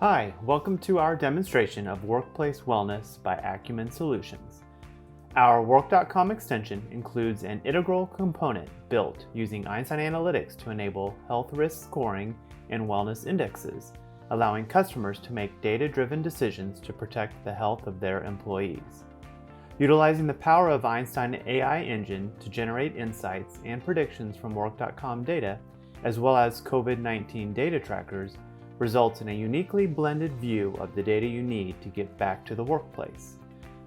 Hi, welcome to our demonstration of Workplace Wellness by Acumen Solutions. Our Work.com extension includes an integral component built using Einstein Analytics to enable health risk scoring and wellness indexes, allowing customers to make data-driven decisions to protect the health of their employees. Utilizing the power of Einstein AI engine to generate insights and predictions from Work.com data, as well as COVID-19 data trackers, results in a uniquely blended view of the data you need to get back to the workplace.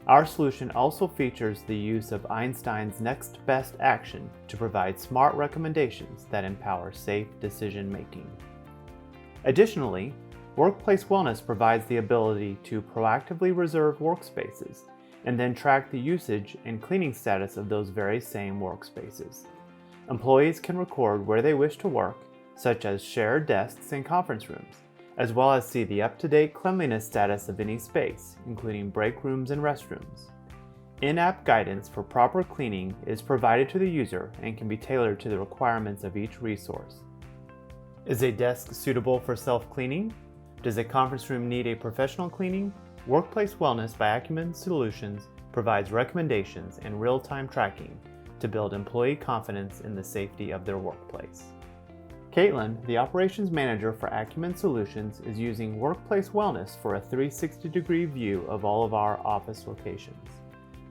Our solution also features the use of Einstein's next best action to provide smart recommendations that empower safe decision making. Additionally, Workplace Wellness provides the ability to proactively reserve workspaces and then track the usage and cleaning status of those very same workspaces. Employees can record where they wish to work, such as shared desks and conference rooms, as well as see the up-to-date cleanliness status of any space, including break rooms and restrooms. In-app guidance for proper cleaning is provided to the user and can be tailored to the requirements of each resource. Is a desk suitable for self-cleaning? Does a conference room need a professional cleaning? Workplace Wellness by Acumen Solutions provides recommendations and real-time tracking to build employee confidence in the safety of their workplace. Caitlin, the operations manager for Acumen Solutions, is using Workplace Wellness for a 360-degree view of all of our office locations.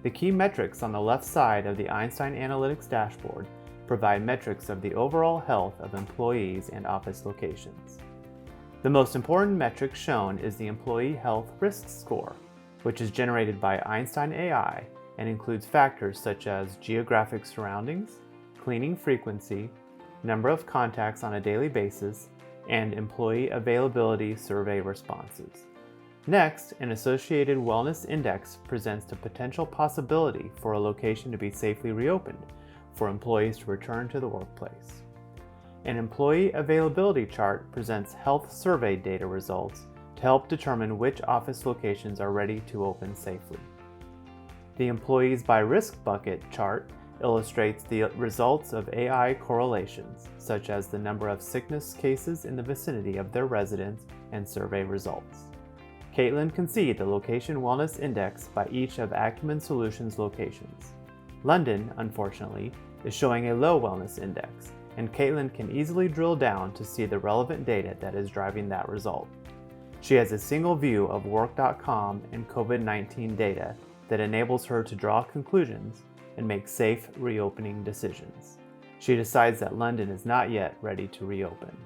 The key metrics on the left side of the Einstein Analytics dashboard provide metrics of the overall health of employees and office locations. The most important metric shown is the Employee Health Risk Score, which is generated by Einstein AI and includes factors such as geographic surroundings, cleaning frequency, number of contacts on a daily basis, and employee availability survey responses. Next, an associated wellness index presents the potential possibility for a location to be safely reopened for employees to return to the workplace. An employee availability chart presents health survey data results to help determine which office locations are ready to open safely. The Employees by Risk bucket chart illustrates the results of AI correlations, such as the number of sickness cases in the vicinity of their residence and survey results. Caitlin can see the Location Wellness Index by each of Acumen Solutions locations. London, unfortunately, is showing a low wellness index, and Caitlin can easily drill down to see the relevant data that is driving that result. She has a single view of Work.com and COVID-19 data that enables her to draw conclusions and make safe reopening decisions. She decides that London is not yet ready to reopen.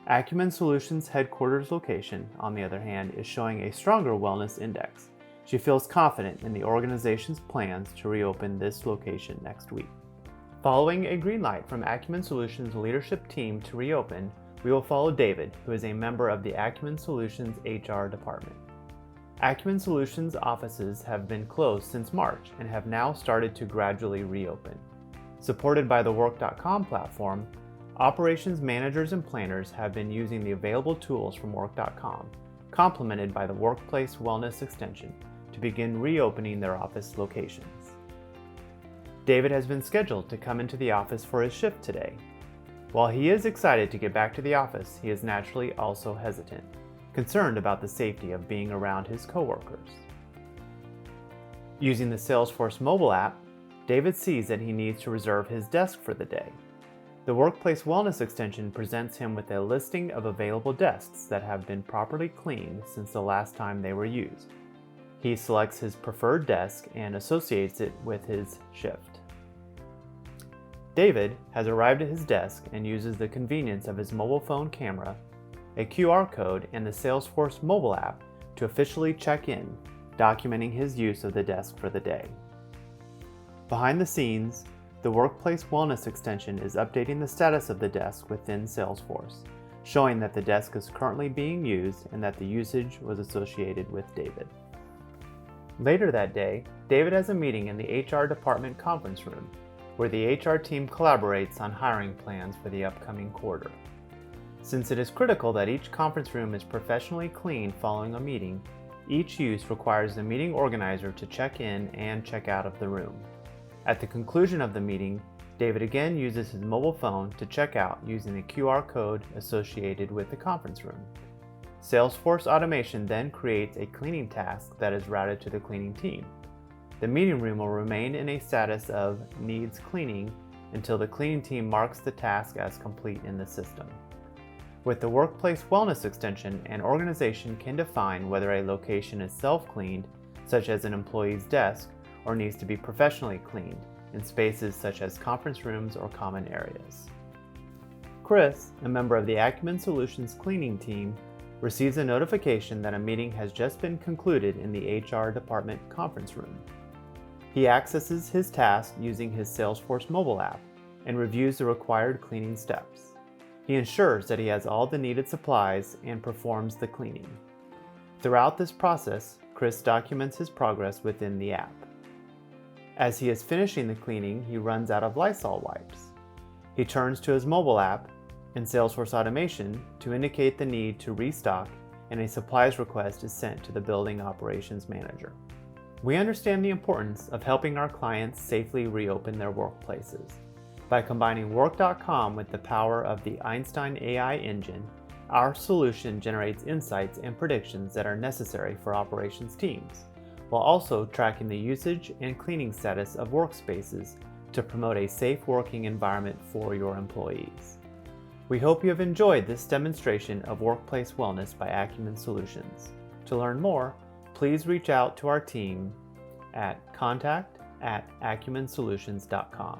Acumen Solutions headquarters location, on the other hand, is showing a stronger wellness index. She feels confident in the organization's plans to reopen this location next week. Following a green light from Acumen Solutions leadership team to reopen, we will follow David, who is a member of the Acumen Solutions HR department. Acumen Solutions offices have been closed since March and have now started to gradually reopen. Supported by the Work.com platform, operations managers and planners have been using the available tools from Work.com, complemented by the Workplace Wellness extension, to begin reopening their office locations. David has been scheduled to come into the office for his shift today. While he is excited to get back to the office, he is naturally also hesitant, concerned about the safety of being around his coworkers. Using the Salesforce Mobile app, David sees that he needs to reserve his desk for the day. The Workplace Wellness extension presents him with a listing of available desks that have been properly cleaned since the last time they were used. He selects his preferred desk and associates it with his shift. David has arrived at his desk and uses the convenience of his mobile phone camera, a QR code, and the Salesforce Mobile app to officially check in, documenting his use of the desk for the day. Behind the scenes, the Workplace Wellness extension is updating the status of the desk within Salesforce, showing that the desk is currently being used and that the usage was associated with David. Later that day, David has a meeting in the HR department conference room, where the HR team collaborates on hiring plans for the upcoming quarter. Since it is critical that each conference room is professionally cleaned following a meeting, each use requires the meeting organizer to check in and check out of the room. At the conclusion of the meeting, David again uses his mobile phone to check out using the QR code associated with the conference room. Salesforce automation then creates a cleaning task that is routed to the cleaning team. The meeting room will remain in a status of needs cleaning until the cleaning team marks the task as complete in the system. With the Workplace Wellness extension, an organization can define whether a location is self-cleaned, such as an employee's desk, or needs to be professionally cleaned in spaces such as conference rooms or common areas. Chris, a member of the Acumen Solutions cleaning team, receives a notification that a meeting has just been concluded in the HR department conference room. He accesses his task using his Salesforce Mobile app and reviews the required cleaning steps. He ensures that he has all the needed supplies and performs the cleaning. Throughout this process, Chris documents his progress within the app. As he is finishing the cleaning, he runs out of Lysol wipes. He turns to his mobile app and Salesforce automation to indicate the need to restock, and a supplies request is sent to the building operations manager. We understand the importance of helping our clients safely reopen their workplaces. By combining Work.com with the power of the Einstein AI engine, our solution generates insights and predictions that are necessary for operations teams, while also tracking the usage and cleaning status of workspaces to promote a safe working environment for your employees. We hope you have enjoyed this demonstration of workplace wellness by Acumen Solutions. To learn more, please reach out to our team at contact@acumensolutions.com.